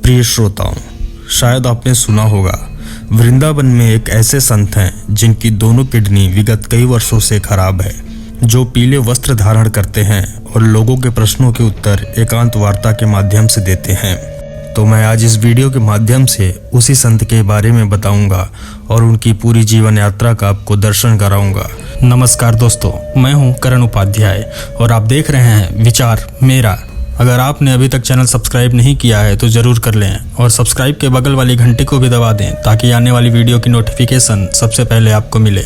प्रिय श्रोताओं, शायद आपने सुना होगा वृंदावन में एक ऐसे संत हैं जिनकी दोनों किडनी विगत कई वर्षों से खराब है, जो पीले वस्त्र धारण करते हैं और लोगों के प्रश्नों के उत्तर एकांत वार्ता के माध्यम से देते हैं। तो मैं आज इस वीडियो के माध्यम से उसी संत के बारे में बताऊंगा और उनकी पूरी जीवन यात्रा का आपको दर्शन कराऊंगा। नमस्कार दोस्तों, मैं हूं करण उपाध्याय और आप देख रहे हैं विचार मेरा। अगर आपने अभी तक चैनल सब्सक्राइब नहीं किया है तो जरूर कर लें और सब्सक्राइब के बगल वाली घंटी को भी दबा दें ताकि आने वाली वीडियो की नोटिफिकेशन सबसे पहले आपको मिले।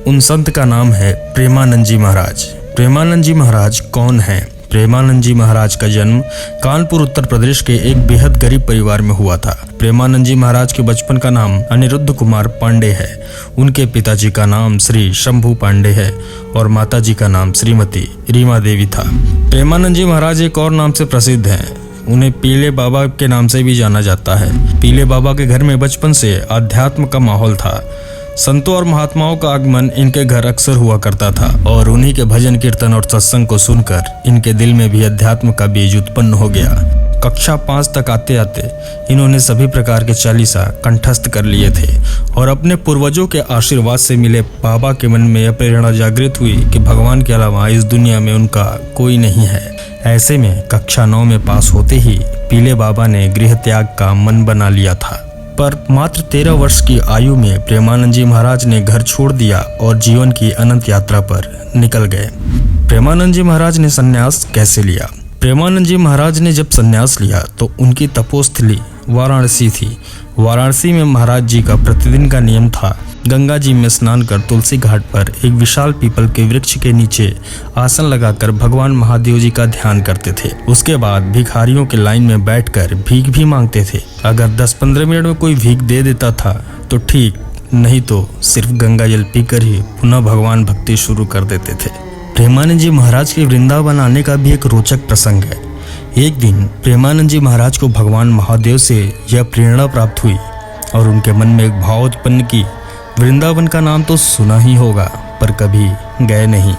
उन संत का नाम है प्रेमानंद जी महाराज। प्रेमानंद जी महाराज कौन है? प्रेमानंद जी महाराज का जन्म कानपुर उत्तर प्रदेश के एक बेहद गरीब परिवार में हुआ था। प्रेमानंद जी महाराज के बचपन का नाम अनिरुद्ध कुमार पांडे है। उनके पिताजी का नाम श्री शंभू पांडे है और माताजी का नाम श्रीमती रीमा देवी था। प्रेमानंद जी महाराज एक और नाम से प्रसिद्ध हैं। उन्हें पीले बाबा के नाम से भी जाना जाता है। पीले बाबा के घर में बचपन से आध्यात्म का माहौल था। संतों और महात्माओं का आगमन इनके घर अक्सर हुआ करता था और उन्हीं के भजन कीर्तन और सत्संग को सुनकर इनके दिल में भी अध्यात्म का बीज उत्पन्न हो गया। कक्षा 5 तक आते आते इन्होंने सभी प्रकार के चालीसा कंठस्थ कर लिए थे और अपने पूर्वजों के आशीर्वाद से मिले बाबा के मन में यह प्रेरणा जागृत हुई कि भगवान के अलावा इस दुनिया में उनका कोई नहीं है। ऐसे में कक्षा 9 में पास होते ही पीले बाबा ने गृह त्याग का मन बना लिया था। पर मात्र 13 वर्ष की आयु में प्रेमानंद जी महाराज ने घर छोड़ दिया और जीवन की अनंत यात्रा पर निकल गए। प्रेमानंद जी महाराज ने संन्यास कैसे लिया? प्रेमानंद जी महाराज ने जब संन्यास लिया तो उनकी तपोस्थली वाराणसी थी। वाराणसी में महाराज जी का प्रतिदिन का नियम था गंगा जी में स्नान कर तुलसी घाट पर एक विशाल पीपल के वृक्ष के नीचे आसन लगाकर भगवान महादेव जी का ध्यान करते थे। उसके बाद भिखारियों के लाइन में बैठकर भीख भी मांगते थे। अगर 10-15 मिनट में कोई भीख दे देता था तो ठीक, नहीं तो सिर्फ गंगा जल पीकर ही पुनः भगवान भक्ति शुरू कर देते थे। प्रेमानंद जी महाराज के वृंदावन आने का भी एक रोचक प्रसंग है। एक दिन प्रेमानंद जी महाराज को भगवान महादेव से यह प्रेरणा प्राप्त हुई और उनके मन में एक भाव उत्पन्न की, वृंदावन का नाम तो सुना ही होगा पर कभी गए नहीं।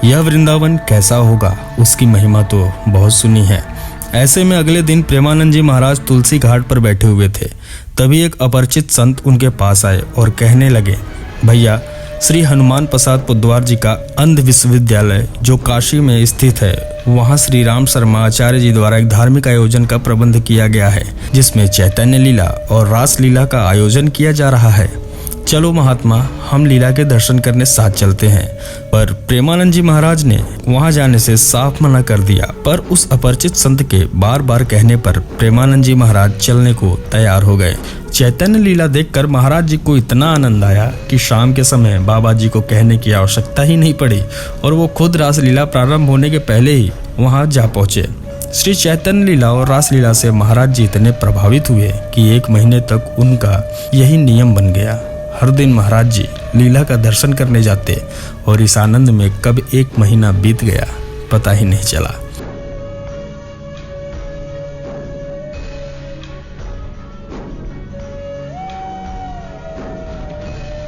यह वृंदावन कैसा होगा, उसकी महिमा तो बहुत सुनी है। ऐसे में अगले दिन प्रेमानंद जी महाराज तुलसी घाट पर बैठे हुए थे। तभी एक अपरिचित संत उनके पास आए और कहने लगे, भैया, श्री हनुमान प्रसाद पुद्वार जी का अंध विश्वविद्यालय जो काशी में स्थित है, वहाँ श्री राम शर्मा आचार्य जी द्वारा एक धार्मिक आयोजन का प्रबंध किया गया है जिसमें चैतन्य लीला और रास लीला का आयोजन किया जा रहा है। चलो महात्मा, हम लीला के दर्शन करने साथ चलते हैं। पर प्रेमानंद जी महाराज ने वहां जाने से साफ मना कर दिया। पर उस अपरिचित संत के बार बार कहने पर प्रेमानंद जी महाराज चलने को तैयार हो गए। चैतन्य लीला देखकर महाराज जी को इतना आनंद आया कि शाम के समय बाबा जी को कहने की आवश्यकता ही नहीं पड़ी और वो खुद रासलीला प्रारंभ होने के पहले ही वहां जा पहुंचे। श्री चैतन्य लीला और रासलीला से महाराज जी इतने प्रभावित हुए कि 1 महीने तक उनका यही नियम बन गया। हर दिन महाराज जी लीला का दर्शन करने जाते और इस आनंद में कब 1 महीना बीत गया पता ही नहीं चला।